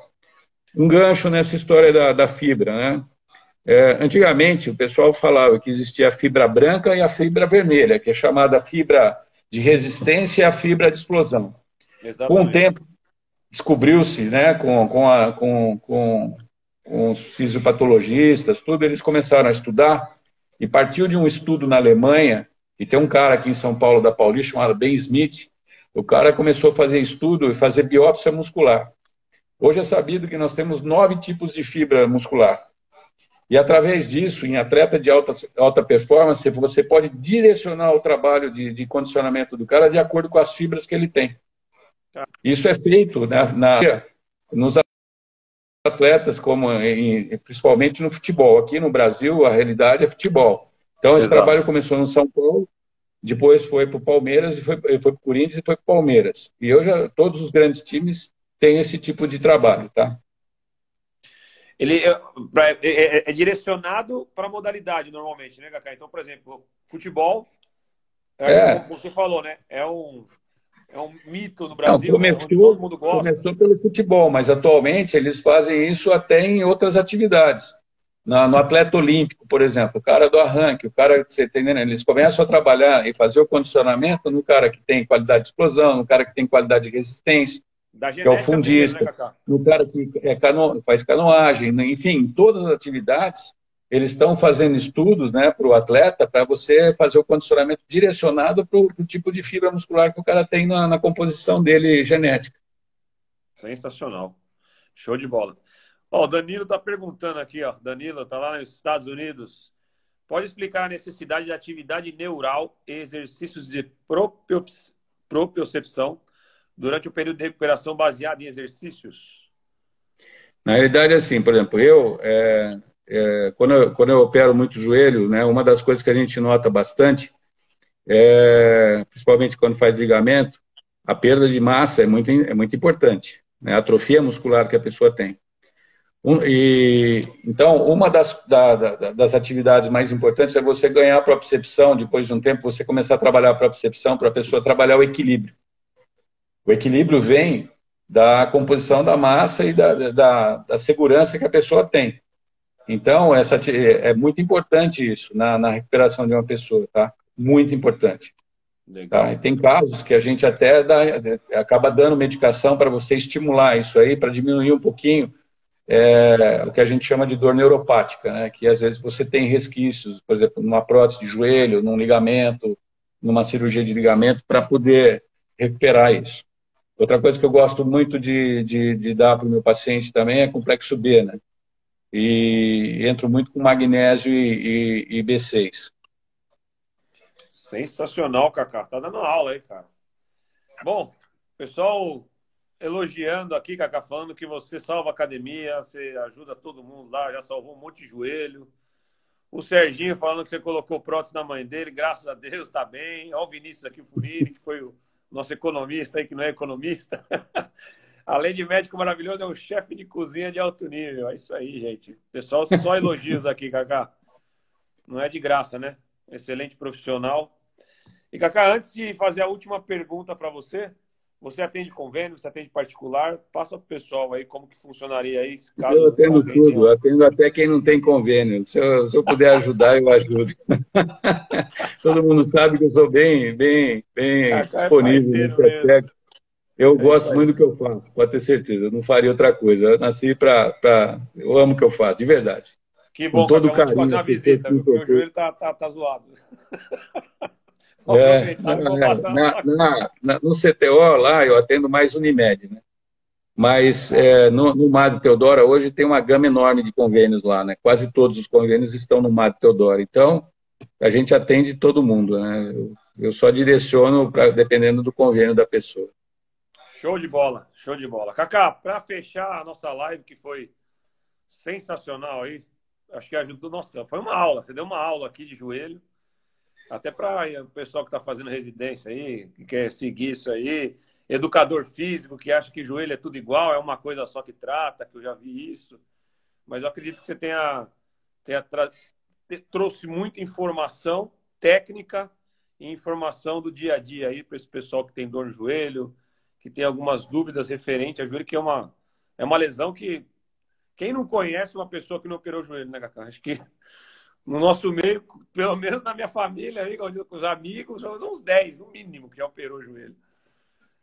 Um gancho nessa história da fibra, né? Antigamente, o pessoal falava que existia a fibra branca e a fibra vermelha, que é chamada fibra de resistência e a fibra de explosão. Exatamente. Com o tempo, descobriu-se, né, com os fisiopatologistas, tudo, eles começaram a estudar, e partiu de um estudo na Alemanha, e tem um cara aqui em São Paulo, da Paulista, chamado Ben Smith. O cara começou a fazer estudo e fazer biópsia muscular. Hoje é sabido que nós temos 9 tipos de fibra muscular. E através disso, em atleta de alta performance, você pode direcionar o trabalho de condicionamento do cara de acordo com as fibras que ele tem. Isso é feito nos atletas, principalmente no futebol. Aqui no Brasil, a realidade é futebol. Então, esse trabalho começou no São Paulo, depois foi para o Palmeiras, foi para o Corinthians e foi para o Palmeiras. E todos os grandes times têm esse tipo de trabalho, tá? Ele é direcionado para a modalidade, normalmente, né, Kaká? Então, por exemplo, futebol, como você falou, né? É um mito no Brasil, Não, né? Onde todo mundo gosta. Começou pelo futebol, mas atualmente eles fazem isso até em outras atividades. No atleta olímpico, por exemplo, o cara do arranque, o cara que você tem, né? Eles começam a trabalhar e fazer o condicionamento no cara que tem qualidade de explosão, no cara que tem qualidade de resistência, que é o fundista, mesmo, né, no cara que faz canoagem, enfim, todas as atividades, eles estão fazendo estudos, né, para o atleta, para você fazer o condicionamento direcionado para o tipo de fibra muscular que o cara tem na composição dele genética. Sensacional. Show de bola. Ó, o Danilo está perguntando aqui, ó. Danilo está lá nos Estados Unidos. Pode explicar a necessidade de atividade neural e exercícios de propriocepção durante o período de recuperação baseado em exercícios? Na realidade, assim, por exemplo, quando eu opero muito o joelho, né, uma das coisas que a gente nota bastante, principalmente quando faz ligamento, a perda de massa é muito importante, né, a atrofia muscular que a pessoa tem. Então, uma das atividades mais importantes é você ganhar a propriocepção, depois de um tempo você começar a trabalhar a propriocepção para a pessoa trabalhar o equilíbrio. O equilíbrio vem da composição da massa e da segurança que a pessoa tem. Então, é muito importante isso na recuperação de uma pessoa, tá? Muito importante. Tá? E tem casos que a gente até acaba dando medicação para você estimular isso aí, para diminuir um pouquinho o que a gente chama de dor neuropática, né? Que às vezes você tem resquícios, por exemplo, numa prótese de joelho, num ligamento, numa cirurgia de ligamento, para poder recuperar isso. Outra coisa que eu gosto muito de dar para o meu paciente também é complexo B, né? E entro muito com magnésio e B6. Sensacional, Kaká. Tá dando aula aí, cara. Bom, pessoal elogiando aqui, Kaká, falando que você salva a academia, você ajuda todo mundo lá, já salvou um monte de joelho. O Serginho falando que você colocou prótese na mãe dele, graças a Deus, tá bem. Olha o Vinícius aqui, o Furini, que foi o nosso economista aí, que não é economista. Além de médico maravilhoso, é um chefe de cozinha de alto nível. É isso aí, gente. Pessoal, só elogios aqui, Kaká. Não é de graça, né? Excelente profissional. E, Kaká, antes de fazer a última pergunta para você, você atende convênio, você atende particular? Passa para o pessoal aí como que funcionaria aí. Caso eu atendo tudo, eu atendo até quem não tem convênio. Se eu puder ajudar, eu ajudo. Todo mundo sabe que eu sou bem disponível nesse aspecto. Eu gosto muito do que eu faço, pode ter certeza. Eu não faria outra coisa. Eu nasci para... Eu amo o que eu faço, de verdade. Que bom, com todo Kaká, carinho. Vou te fazer uma visita, porque o joelho tá zoado. No CTO lá, eu atendo mais Unimed, né? Mas no Madre Teodora hoje tem uma gama enorme de convênios lá, né? Quase todos os convênios estão no Madre Teodora. Então, a gente atende todo mundo, né? Eu só direciono dependendo do convênio da pessoa. Show de bola, show de bola. Kaká, para fechar a nossa live, que foi sensacional aí, acho que ajudou. Nossa, foi uma aula. Você deu uma aula aqui de joelho. Até para o pessoal que está fazendo residência aí, que quer seguir isso aí. Educador físico, que acha que joelho é tudo igual, é uma coisa só que trata, que eu já vi isso. Mas eu acredito que você trouxe muita informação técnica e informação do dia a dia aí para esse pessoal que tem dor no joelho, que tem algumas dúvidas referentes a joelho, que é uma lesão que quem não conhece uma pessoa que não operou o joelho, né, Kaká? Acho que no nosso meio, pelo menos na minha família, aí, com os amigos, são uns 10, no mínimo, que já operou o joelho.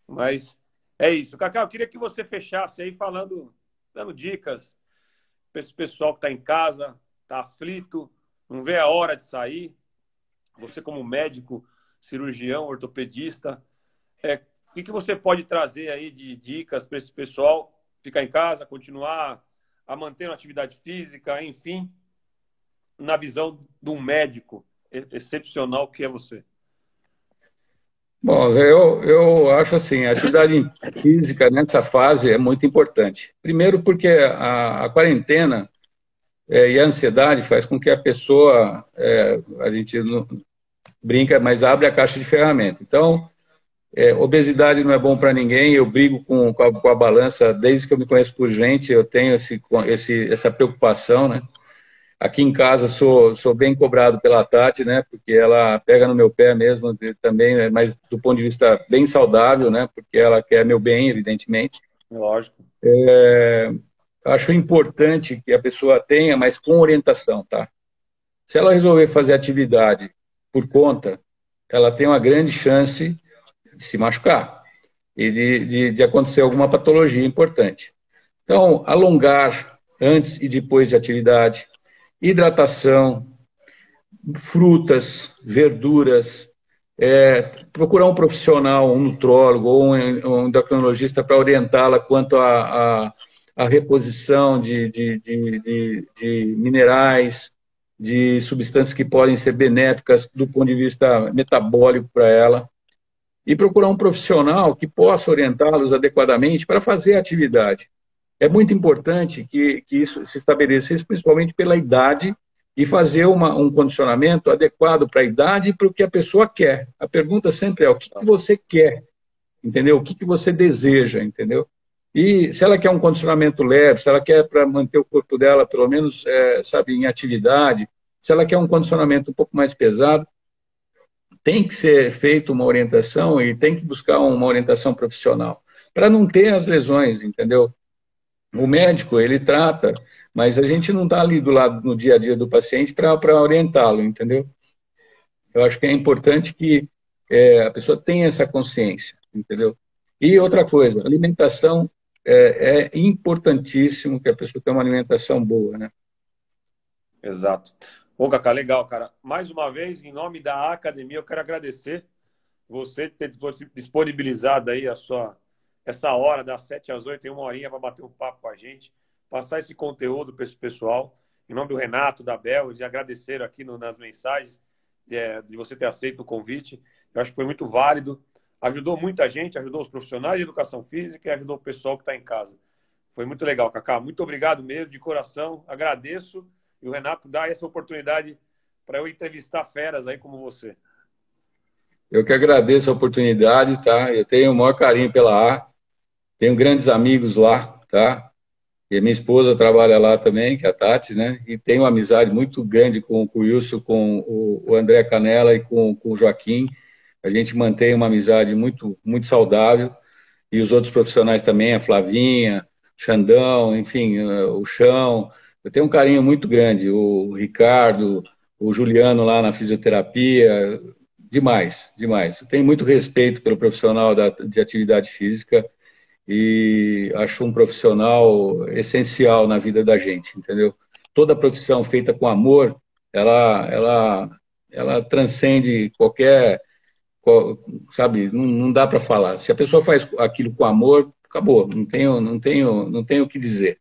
Mas é isso. Kaká, eu queria que você fechasse aí dando dicas para esse pessoal que está em casa, está aflito, não vê a hora de sair. Você como médico, cirurgião, ortopedista, o que você pode trazer aí de dicas para esse pessoal ficar em casa, continuar a manter uma atividade física, enfim, na visão de um médico excepcional que é você? Bom, eu acho assim, a atividade física nessa fase é muito importante. Primeiro porque a quarentena e a ansiedade faz com que a pessoa, a gente não brinca, mas abre a caixa de ferramenta. Então, obesidade não é bom para ninguém, eu brigo com a balança desde que eu me conheço por gente, eu tenho essa preocupação, né? Aqui em casa sou bem cobrado pela Tati, né? Porque ela pega no meu pé mesmo também, né, mas do ponto de vista bem saudável, né? Porque ela quer meu bem, evidentemente. Lógico. Acho importante que a pessoa tenha, mas com orientação, tá? Se ela resolver fazer atividade por conta, ela tem uma grande chance de se machucar e de acontecer alguma patologia importante. Então, alongar antes e depois de atividade, hidratação, frutas, verduras, procurar um profissional, um nutrólogo ou um endocrinologista para orientá-la quanto à reposição de minerais, de substâncias que podem ser benéficas do ponto de vista metabólico para ela, e procurar um profissional que possa orientá-los adequadamente para fazer a atividade. É muito importante que isso se estabelecesse, principalmente pela idade, e fazer um condicionamento adequado para a idade e para o que a pessoa quer. A pergunta sempre é o que você quer, entendeu? O que você deseja, entendeu? E se ela quer um condicionamento leve, se ela quer para manter o corpo dela, pelo menos, sabe, em atividade, se ela quer um condicionamento um pouco mais pesado, tem que ser feita uma orientação e tem que buscar uma orientação profissional para não ter as lesões, entendeu? O médico, ele trata, mas a gente não está ali do lado no dia a dia do paciente para orientá-lo, entendeu? Eu acho que é importante que a pessoa tenha essa consciência, entendeu? E outra coisa, alimentação é importantíssimo que a pessoa tenha uma alimentação boa, né? Exato. Pô, Cacá, legal, cara. Mais uma vez, em nome da academia, eu quero agradecer você ter disponibilizado aí essa hora, das 7 às 8, tem uma horinha para bater um papo com a gente, passar esse conteúdo para esse pessoal. Em nome do Renato, da Bel, eles agradeceram aqui nas mensagens de você ter aceito o convite. Eu acho que foi muito válido. Ajudou muita gente, ajudou os profissionais de educação física e ajudou o pessoal que está em casa. Foi muito legal, Cacá. Muito obrigado mesmo, de coração. Agradeço. E o Renato dá essa oportunidade para eu entrevistar feras aí como você. Eu que agradeço a oportunidade, tá? Eu tenho o maior carinho pela A, tenho grandes amigos lá, tá? E a minha esposa trabalha lá também, que é a Tati, né? E tenho uma amizade muito grande com o Wilson, com o André Canella e com o Joaquim. A gente mantém uma amizade muito, muito saudável. E os outros profissionais também, a Flavinha, o Xandão, enfim, o Chão. Eu tenho um carinho muito grande. O Ricardo, o Juliano lá na fisioterapia. Demais, demais. Eu tenho muito respeito pelo profissional de atividade física e acho um profissional essencial na vida da gente, entendeu? Toda profissão feita com amor, ela transcende sabe, não dá para falar. Se a pessoa faz aquilo com amor, acabou, não tenho o que dizer.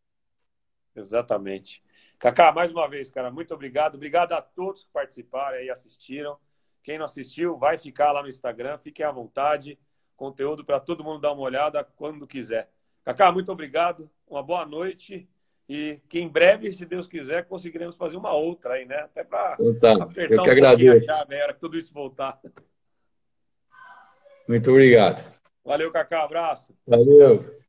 Exatamente. Cacá, mais uma vez, cara, muito obrigado. Obrigado a todos que participaram e assistiram. Quem não assistiu, vai ficar lá no Instagram, fiquem à vontade. Conteúdo para todo mundo dar uma olhada quando quiser. Cacá, muito obrigado. Uma boa noite. E que em breve, se Deus quiser, conseguiremos fazer uma outra aí, né? Até para Então, tá, apertar eu que um pouquinho a agradeço. chave, a hora que tudo isso voltar. Muito obrigado. Valeu, Cacá. Abraço. Valeu.